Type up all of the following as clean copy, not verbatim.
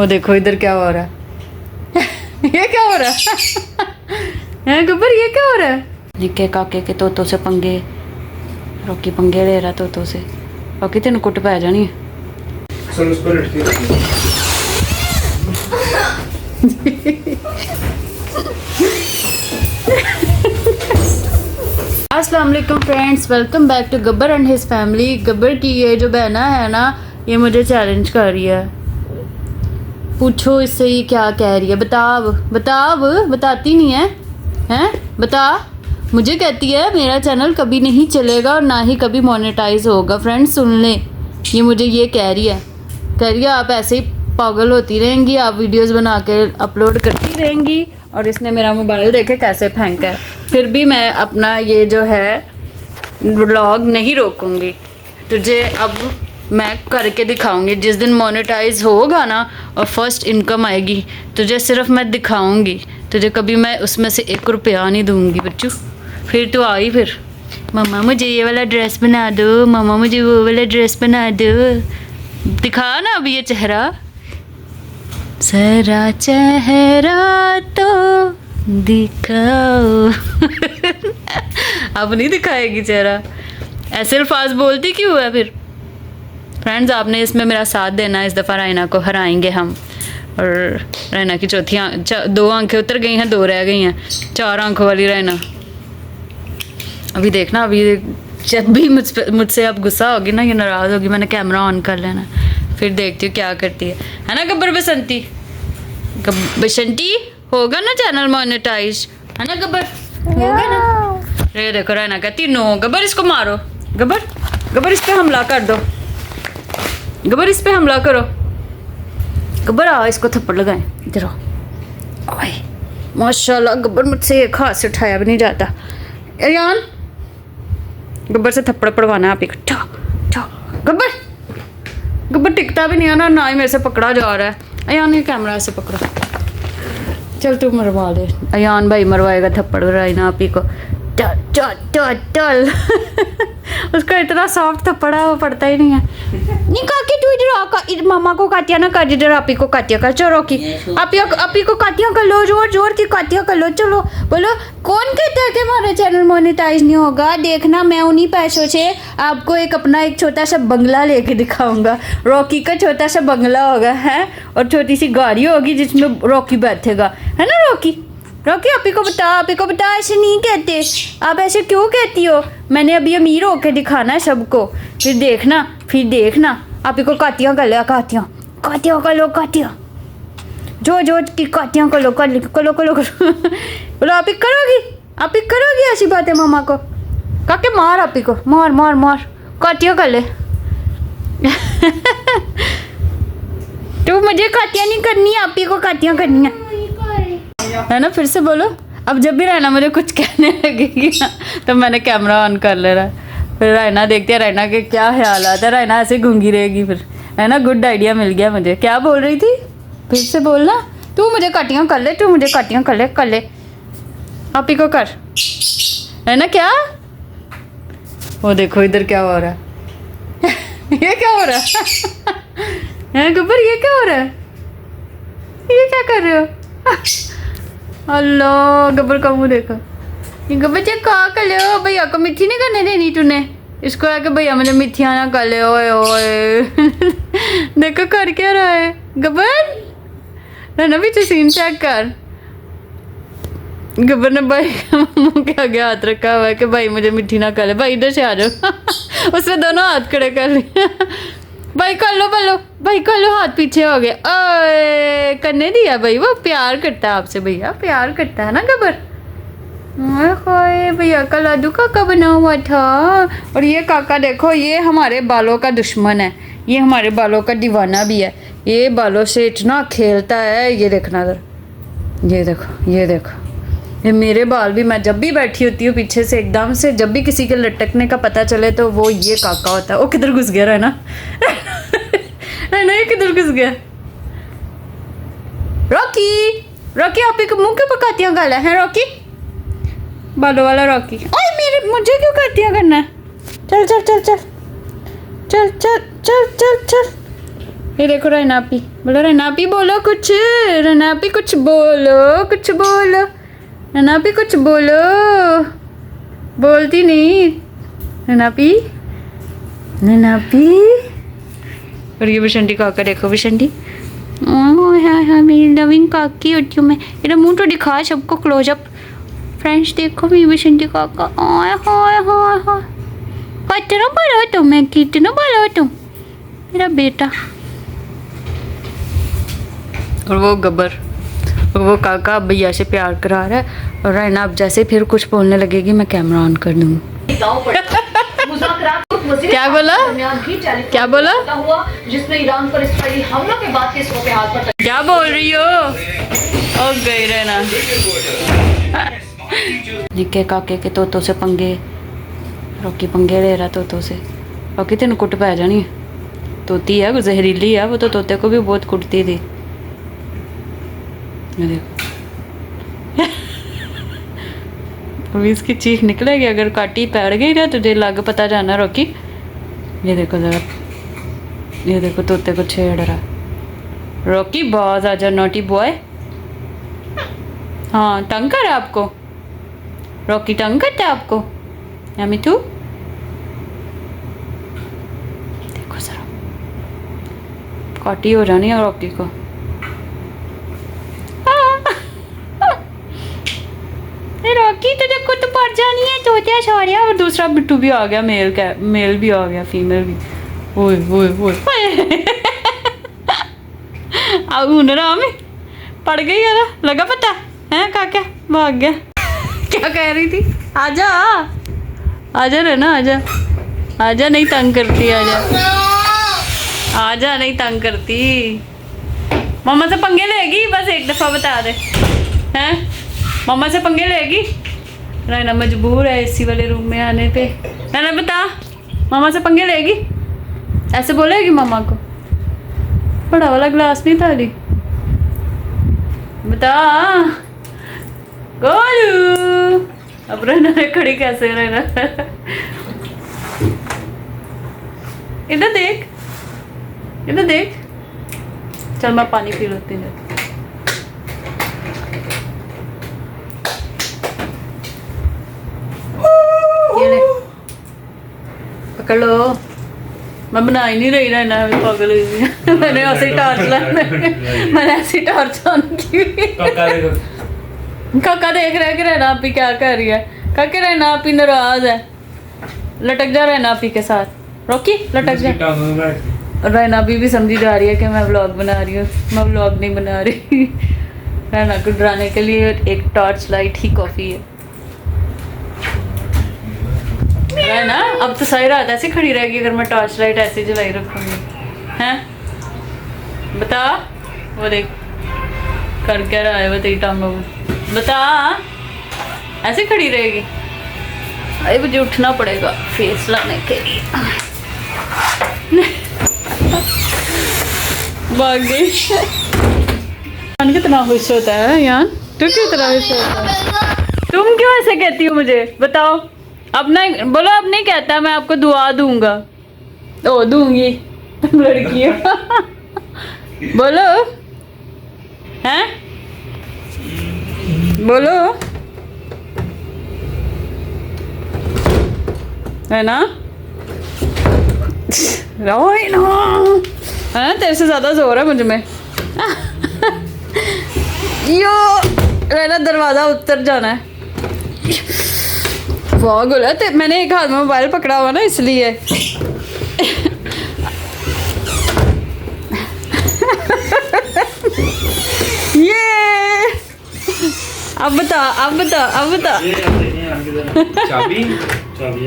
वो देखो इधर क्या हो रहा है। ये क्या हो रहा है गब्बर, ये क्या हो रहा है? निक्के काके के तोतों से पंगे, रॉकी पंगे ले रहा तोतों से। रॉकी तेन कुट पै जानी है। अस्सलाम वालेकुम friends, welcome back to Gabbar and his family. Gabbar की ये जो बहना है ना, ये मुझे चैलेंज कर रही है। पूछो इससे ये क्या कह रही है। बताती नहीं है, हैं? बता। मुझे कहती है मेरा चैनल कभी नहीं चलेगा और ना ही कभी मोनेटाइज होगा। फ्रेंड्स सुन लें, ये मुझे ये कह रही है आप ऐसे ही पागल होती रहेंगी, आप वीडियोस बना के अपलोड करती रहेंगी। और इसने मेरा मोबाइल देखे कैसे फेंका है। फिर भी मैं अपना ये जो है व्लॉग नहीं रोकूंगी। तुझे अब मैं करके दिखाऊंगी। जिस दिन मोनेटाइज होगा ना और फर्स्ट इनकम आएगी, तुझे सिर्फ मैं दिखाऊंगी। तुझे कभी मैं उसमें से 1 रुपया नहीं दूंगी बच्चू। फिर तू आई फिर मम्मा मुझे ये वाला ड्रेस बना दो, मम्मा मुझे वो वाला ड्रेस बना दो। दिखा ना अभी ये चेहरा, जरा चेहरा तो दिखाओ। अब नहीं दिखाएगी चेहरा। ऐसे अल्फाज बोलती क्यों है फिर? फ्रेंड्स आपने इसमें मेरा साथ देना है। इस दफ़ा रायना को हराएंगे हम। और रायना की चौथी 2 आंखें उतर गई हैं, 2 रह गई हैं। 4 आंखों वाली रायना। अभी देखना, अभी जब भी मुझसे अब गुस्सा होगी ना, ये नाराज़ होगी, मैंने कैमरा ऑन कर लेना। फिर देखती हूँ क्या करती है ना गब्बर बसंती। बसंती होगा ना चैनल मोनेटाइज, है ना गब्बर? होगा ना? ये देखो रायना कहती नो। गब्बर इसको मारो, गब्बर इस पे हमला कर दो, गब्बर इस पे हमला करो। गब्बर आ इसको थप्पड़ लगाएं। इधर आओ। ओए माशाल्लाह गब्बर मुझसे एक हाथ से उठाया भी नहीं जाता। अयान गब्बर से थप्पड़ पड़वाना है आप एक। गब्बर टिकता भी नहीं है ना ही मेरे से पकड़ा जा रहा है। अयान ये कैमरा से पकड़ो। चल तू मरवा दे। अयान भाई मरवाएगा थप्पड़ रायना आप ही को। चल उसका इतना सॉफ्ट थप्पड़ है, वो पड़ता ही नहीं है। नहीं काके तू इधर मामा को काटिया ना कर, इधर आपी को काटिया कर। चलो रॉकी आपी को काटिया कर लो, जोर की काटिया कर लो। चलो बोलो कौन कहता है कि हमारा चैनल मोनेटाइज नहीं होगा? देखना मैं उन्हीं पैसों से आपको अपना एक छोटा सा बंगला लेके दिखाऊंगा। रॉकी का छोटा सा बंगला होगा है, और छोटी सी गाड़ी होगी जिसमें रॉकी बैठेगा, है ना रॉकी? रॉकी आपी को बता ऐसे नहीं कहते। आप ऐसे क्यों कहती हो? मैंने अभी अमीर होके दिखाना है सबको। फिर देखना आपी को काटियाँ कर लिया, काटियाँ कर लो जो की काटियाँ कर लो। बोलो आप ही करोगी ऐसी बातें मामा को? काके मार आपी को, मार काटियाँ कर ले। तो मुझे काटियाँ नहीं करनी, आपी को काटियाँ करनी है ना? फिर से बोलो। अब जब भी रायना मुझे कुछ कहने लगेगी ना, तो मैंने कैमरा ऑन कर लेना। फिर रायना देखती है रायना के क्या ख्याल आता है। रायना ऐसे गूंगी रहेगी फिर, है ना? गुड आइडिया मिल गया मुझे। क्या बोल रही थी फिर से बोलना। तू मुझे काटियाँ कर ले, आप ही को कर, है ना? क्या वो देखो इधर क्या हो रहा है। ये क्या हो रहा है गब्बर? ये क्या हो रहा है? ये क्या कर रहे हो? अल्लाह गब्बर का मुँह देखो। गब्बर जी कहा कर ले हो, भैया को मिठी नहीं करने देनी तूने। इसको आके भैया मुझे मिठियाँ ना कर ले। ओए देखो कर क्या रहा है गब्बर। ना पीछे सीन चेक कर। गब्बर ने भाई मुँह के आगे हाथ रखा हुआ है कि भाई मुझे मिठी ना कर ले। भाई इधर से आ जाओ। उसने दोनों हाथ खड़े कर लिए। भाई कर लो हाथ पीछे हो गया। ओए करने दिया भाई, वो प्यार करता है आपसे। भैया प्यार करता है ना गब्बर? भैया का लाडू काका बना हुआ था। और ये काका देखो, ये हमारे बालों का दुश्मन है, ये हमारे बालों का दीवाना भी है। ये बालों से इतना खेलता है। ये देखना इधर, ये देखो ये मेरे बाल भी। मैं जब भी बैठी होती हूँ पीछे से एकदम से, जब भी किसी के लटकने का पता चले तो वो ये काका होता है। वो किधर घुस गया रायना? ये किधर घुस गया? रॉकी आप एक मुंह क्यों पकातियाँ गाला है रॉकी? बालों वाला रॉकी। ओए मुझे क्यों काटियाँ करना है? चल ये देखो रैनापी, बोलो रैनापी, बोलो कुछ, रैनापी कुछ बोलो, कुछ बोलो, रैनापी कुछ बोलो, बोलती नहीं रैनापी, रैनापी। और ये बिशंटी काका देखो, बिशंटी, हाँ मेरी नवीन काकी होती हूँ मैं। मेरा मुंह तो दिखा सबको क्लोजअप। फ्रेंड्स देखो मेरी बिशंटी काका, हाय हाय हाय हाय, कितना बड़ा हो तुम, मैं कितना बड़ा हो तुम, मेरा बेटा। और वो गब्बर, और वो काका भैया से प्यार करा रहा है। और रैना अब जैसे फिर कुछ बोलने लगेगी मैं कैमरा ऑन कर दूँगी। क्या बोला, क्या बोला, जिसमें ईरान पर इस्राइली हमलों के बाद इसको के हाथ पर क्या बोल रही हो? ओ गई रैना। निक्के काके के तोतों से पंगे, रॉकी पंगे ले रहा तोतों से। रॉकी तेन कुट पै जानी है, तोती है, जहरीली है वो तो, तोते को भी बहुत कुटती थी। ये देखो अभी इसकी चीख निकलेगी अगर काटी पैर गई ना, तुझे लग पता जाना रॉकी। ये देखो जरा, ये देखो तोते को छेड़ रहा। रॉकी बहुत आजा नोटी बॉय। हाँ तंग कर आपको, रॉकी तंग करता है आपको। यामी तू देखो जरा, काटी हो जानी है रॉकी को। रॉकी तुझे कुछ पड़ जानी है, तोतिया छोड़िया। और दूसरा बिट्टू भी आ गया, मेल भी आ गया, फीमेल भी। ओए ओए ओए राम पड़ गई है ना, लगा पता है काका भाग गया। क्या कह रही थी? आजा आजा रहना, आजा आजा, नहीं तंग करती, आजा आजा, नहीं तंग करती। मम्मा से पंगे लेगी, बस एक दफ़ा बता दे। हैं मम्मा से पंगे लेगी? रैना मजबूर है एसी वाले रूम में आने पे। रैना बता, मामा से पंगे लेगी? ऐसे बोलेगी मम्मा को? बड़ा वाला ग्लास नहीं था अली, बता गोलू। अब रैना खड़ी कैसे रहना। इधर देख, इधर देख। चल मैं पानी पी लेती हूँ। पकड़ लो, मैं बना ही नहीं रही रहना, पागल हुई। मैंने ऐसे मैंने ऐसी टॉर्च ऑन की। काका देख रहा है कि रहना आपी क्या कर रही है। काके रहना आपी नाराज है, लटक जा रहना आपी के साथ। रॉकी लटक जा। रहना अभी भी समझी जा रही है कि मैं व्लॉग बना रही हूँ, मैं व्लॉग नहीं बना रही। रहना को डराने के लिए एक टॉर्च लाइट ही काफ़ी है ना। अब तो सारी रात ऐसे खड़ी रहेगी अगर मैं टॉर्च लाइट ऐसे जलाई रखूंगी, हैं? बता, वो देख कर क्या रहा है, वो तेरी टांगों में। बता, ऐसे खड़ी रहेगी? अरे मुझे उठना पड़ेगा फेस लाने के लिए। भाग गई। कितना खुश होता है यार, तू क्यों इतना खुश होता है? तुम क्यों ऐसे कहती हो मुझे, बताओ? अब नहीं बोलो, अब नहीं कहता, मैं आपको दुआ दूंगा। ओ दूंगी लड़की। बोलो, हैं? बोलो, है ना? रोए ना, है तेरे से ज्यादा जोर है मुझ में। यो रहना, दरवाजा उतर जाना है। वाह गोला, मैंने एक हाथ में मोबाइल पकड़ा हुआ ना इसलिए। ये अब बता, अब बता, अब बता। चाबी चाबी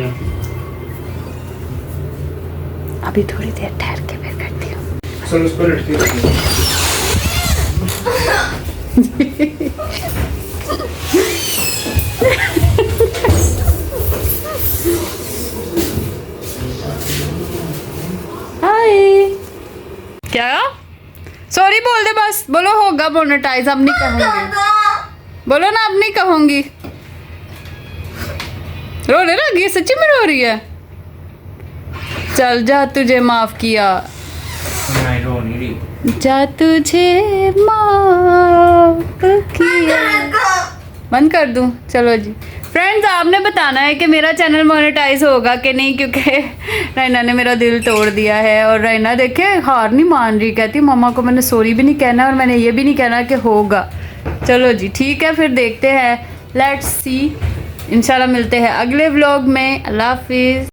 अभी थोड़ी देर ठहर के फिर करती हूँ। सर उस पर लटकी। हाय, क्या? सॉरी बोल दे बस, बोलो होगा मोनेटाइज, अब नहीं कहूँगी। बोलो ना, अब नहीं कहूँगी। रोने लगी, सच्ची में रो रही है। चल जा, तुझे माफ किया। नहीं रो नहीं जा तुझे माफ किया। बंद कर दूं? चलो जी फ्रेंड्स, आपने बताना है कि मेरा चैनल मोनेटाइज होगा कि नहीं, क्योंकि रैना ने मेरा दिल तोड़ दिया है। और रैना देखे हार नहीं मान रही, कहती मम्मा को मैंने सॉरी भी नहीं कहना और मैंने ये भी नहीं कहना कि होगा। चलो जी ठीक है, फिर देखते हैं, लेट्स सी। इंशाल्लाह मिलते हैं अगले व्लॉग में। अल्लाह हाफिज़।